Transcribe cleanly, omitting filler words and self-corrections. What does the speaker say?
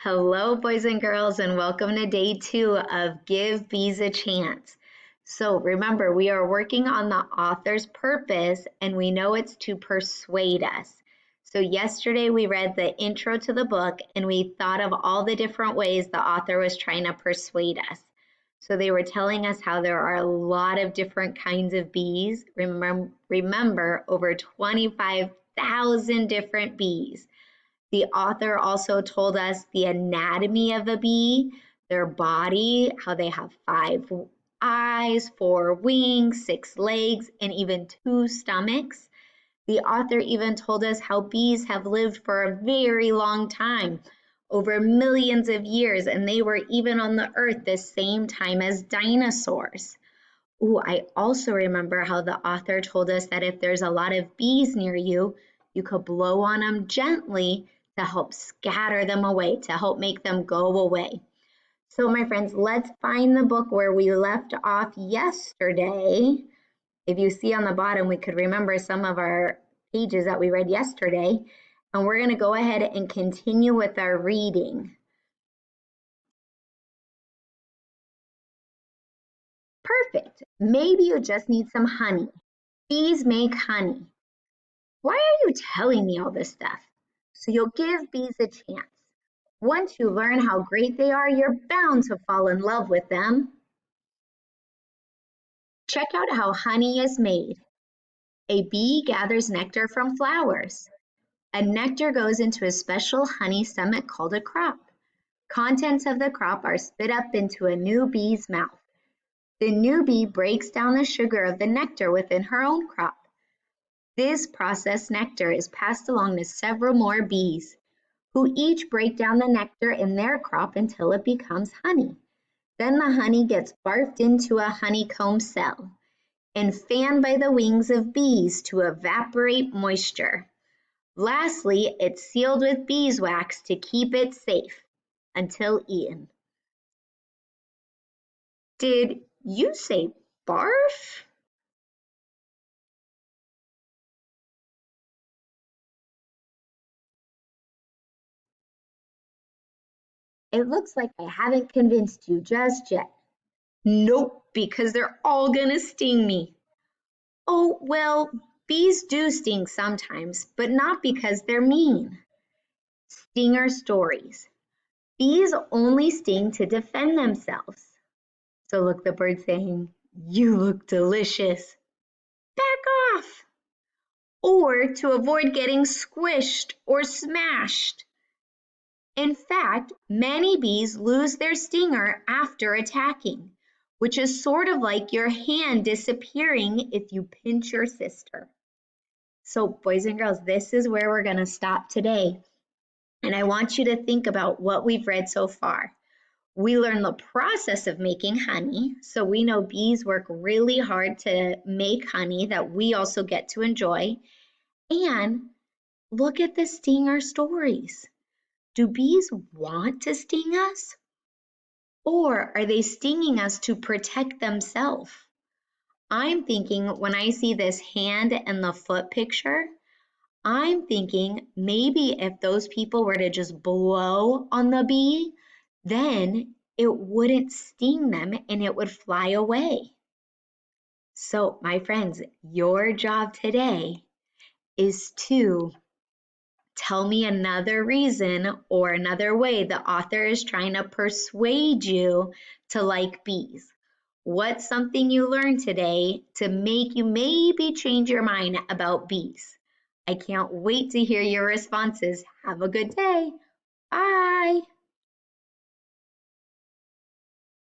Hello, boys and girls, and welcome to day 2 of Give Bees a Chance. So remember, we are working on the author's purpose, and we know it's to persuade us. So yesterday we read the intro to the book, and we thought of all the different ways the author was trying to persuade us. So they were telling us how there are a lot of different kinds of bees. Remember over 25,000 different bees. The author also told us the anatomy of a bee, their body, how they have 5 eyes, 4 wings, 6 legs, and even 2 stomachs. The author even told us how bees have lived for a very long time, over millions of years, and they were even on the earth the same time as dinosaurs. Ooh, I also remember how the author told us that if there's a lot of bees near you, you could blow on them gently to help scatter them away, to help make them go away. So my friends, let's find the book where we left off yesterday. If you see on the bottom, we could remember some of our pages that we read yesterday. And we're going to go ahead and continue with our reading. Perfect. Maybe you just need some honey. Bees make honey. Why are you telling me all this stuff? So you'll give bees a chance. Once you learn how great they are, you're bound to fall in love with them. Check out how honey is made. A bee gathers nectar from flowers. A nectar goes into a special honey stomach called a crop. Contents of the crop are spit up into a new bee's mouth. The new bee breaks down the sugar of the nectar within her own crop. This processed nectar is passed along to several more bees, who each break down the nectar in their crop until it becomes honey. Then the honey gets barfed into a honeycomb cell and fanned by the wings of bees to evaporate moisture. Lastly, it's sealed with beeswax to keep it safe until eaten. Did you say barf? It looks like I haven't convinced you just yet. Nope, because they're all gonna sting me. Oh, well, bees do sting sometimes, but not because they're mean. Stinger stories. Bees only sting to defend themselves. So look, the bird saying, "You look delicious." Back off! Or to avoid getting squished or smashed. In fact, many bees lose their stinger after attacking, which is sort of like your hand disappearing if you pinch your sister. So, boys and girls, this is where we're going to stop today. And I want you to think about what we've read so far. We learned the process of making honey. So we know bees work really hard to make honey that we also get to enjoy. And look at the stinger stories. Do bees want to sting us? Or are they stinging us to protect themselves? I'm thinking when I see this hand and the foot picture, I'm thinking maybe if those people were to just blow on the bee, then it wouldn't sting them and it would fly away. So, my friends, your job today is to tell me another reason or another way the author is trying to persuade you to like bees. What's something you learned today to make you maybe change your mind about bees? I can't wait to hear your responses. Have a good day. Bye.